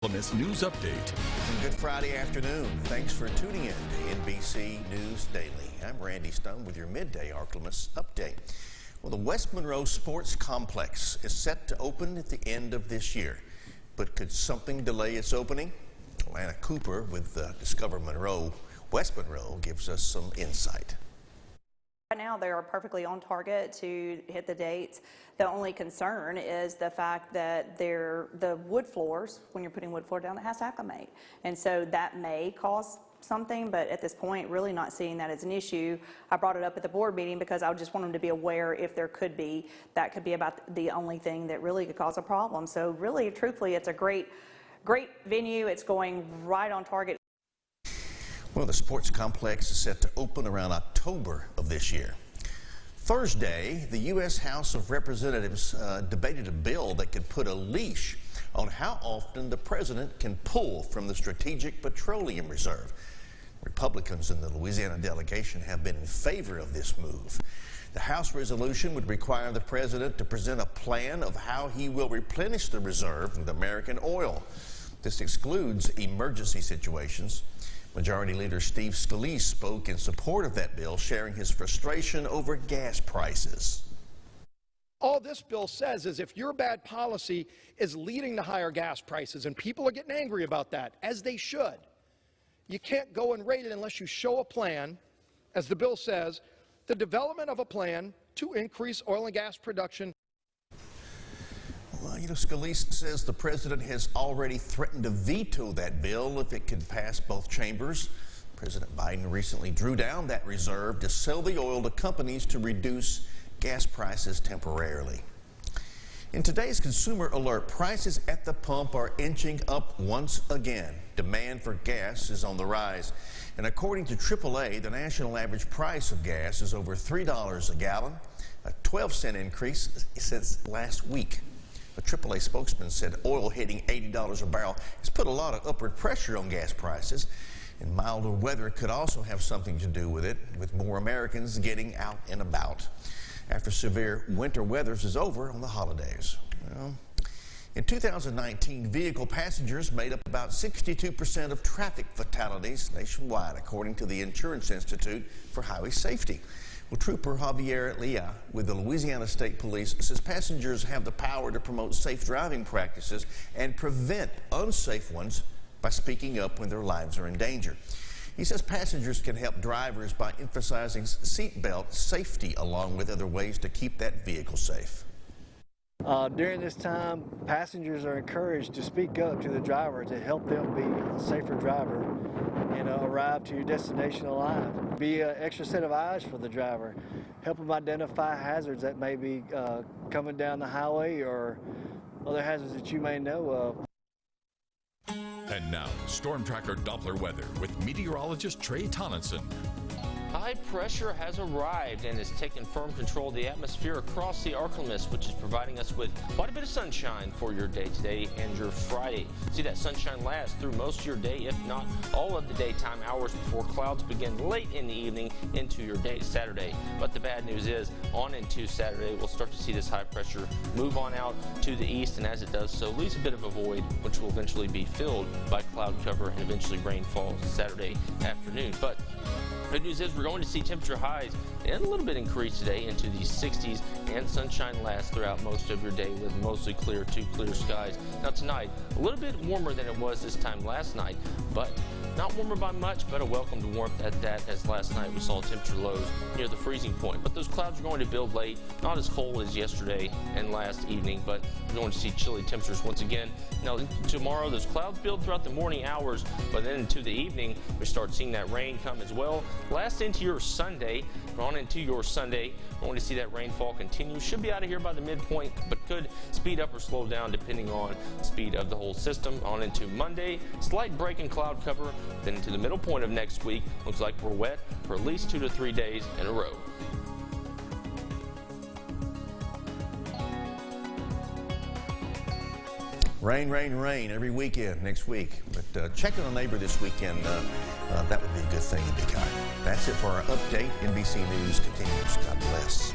Ark-La-Miss News Update. Good Friday afternoon. Thanks for tuning in to NBC News Daily. I'm Randy Stone with your Midday Ark-La-Miss Update. Well, the West Monroe Sports Complex is set to open at the end of this year. But could something delay its opening? Alana Cooper with Discover Monroe, West Monroe, gives us some insight. Right now, they are perfectly on target to hit the dates. The only concern is the fact that the wood floors, when you're putting wood floor down, it has to acclimate. And so that may cause something, but at this point, really not seeing that as an issue. I brought it up at the board meeting because I just want them to be aware if there could be, that could be about the only thing that really could cause a problem. So really, truthfully, it's a great venue. It's going right on target. Well, the sports complex is set to open around October of this year. Thursday, the U.S. House of Representatives debated a bill that could put a leash on how often the president can pull from the Strategic Petroleum Reserve. Republicans in the Louisiana delegation have been in favor of this move. The House resolution would require the president to present a plan of how he will replenish the reserve with American oil. This excludes emergency situations. Majority Leader Steve Scalise spoke in support of that bill, sharing his frustration over gas prices. All this bill says is if your bad policy is leading to higher gas prices, and people are getting angry about that, as they should, you can't go and rate it unless you show a plan, as the bill says, the development of a plan to increase oil and gas production. Well, Scalise says the president has already threatened to veto that bill if it can pass both chambers. President Biden recently drew down that reserve to sell the oil to companies to reduce gas prices temporarily. In today's Consumer Alert, prices at the pump are inching up once again. Demand for gas is on the rise. And according to AAA, the national average price of gas is over $3 a gallon, a 12-cent increase since last week. A AAA spokesman said oil hitting $80 a barrel has put a lot of upward pressure on gas prices, and milder weather could also have something to do with it, with more Americans getting out and about after severe winter weather is over on the holidays. Well, in 2019, vehicle passengers made up about 62% of traffic fatalities nationwide, according to the Insurance Institute for Highway Safety. Well, Trooper Javier Leah with the Louisiana State Police says passengers have the power to promote safe driving practices and prevent unsafe ones by speaking up when their lives are in danger. He says passengers can help drivers by emphasizing seatbelt safety along with other ways to keep that vehicle safe. During this time, passengers are encouraged to speak up to the driver to help them be a safer driver and arrive to your destination alive. Be an extra set of eyes for the driver. Help them identify hazards that may be coming down the highway or other hazards that you may know of. And now, Storm Tracker Doppler weather with meteorologist Trey Tonneson. High pressure has arrived and has taken firm control of the atmosphere across the Ark-La-Miss, which is providing us with quite a bit of sunshine for your day today and your Friday. See that sunshine last through most of your day, if not all of the daytime hours before clouds begin late in the evening into your day Saturday. But the bad news is, on into Saturday, we'll start to see this high pressure move on out to the east, and as it does so, leaves a bit of a void, which will eventually be filled by cloud cover and eventually rainfall Saturday afternoon. But good news is we're going to see temperature highs and a little bit increase today into the 60s, and sunshine lasts throughout most of your day with mostly clear to clear skies. Now tonight, a little bit warmer than it was this time last night, but not warmer by much, but a welcome to warmth at that, as last night we saw temperature lows near the freezing point. But those clouds are going to build late, not as cold as yesterday and last evening, but we're going to see chilly temperatures once again. Now tomorrow, those clouds build throughout the morning hours, but then into the evening, we start seeing that rain come as well. Last into your Sunday, on into your Sunday, we're going to see that rainfall continue. Should be out of here by the midpoint, but could speed up or slow down depending on the speed of the whole system. On into Monday, slight break in cloud cover. Then into the middle point of next week, looks like we're wet for at least 2 to 3 days in a row. Rain, rain, rain every weekend next week. But checking on a neighbor this weekend, that would be a good thing to be kind. That's it for our update. NBC News continues. God bless.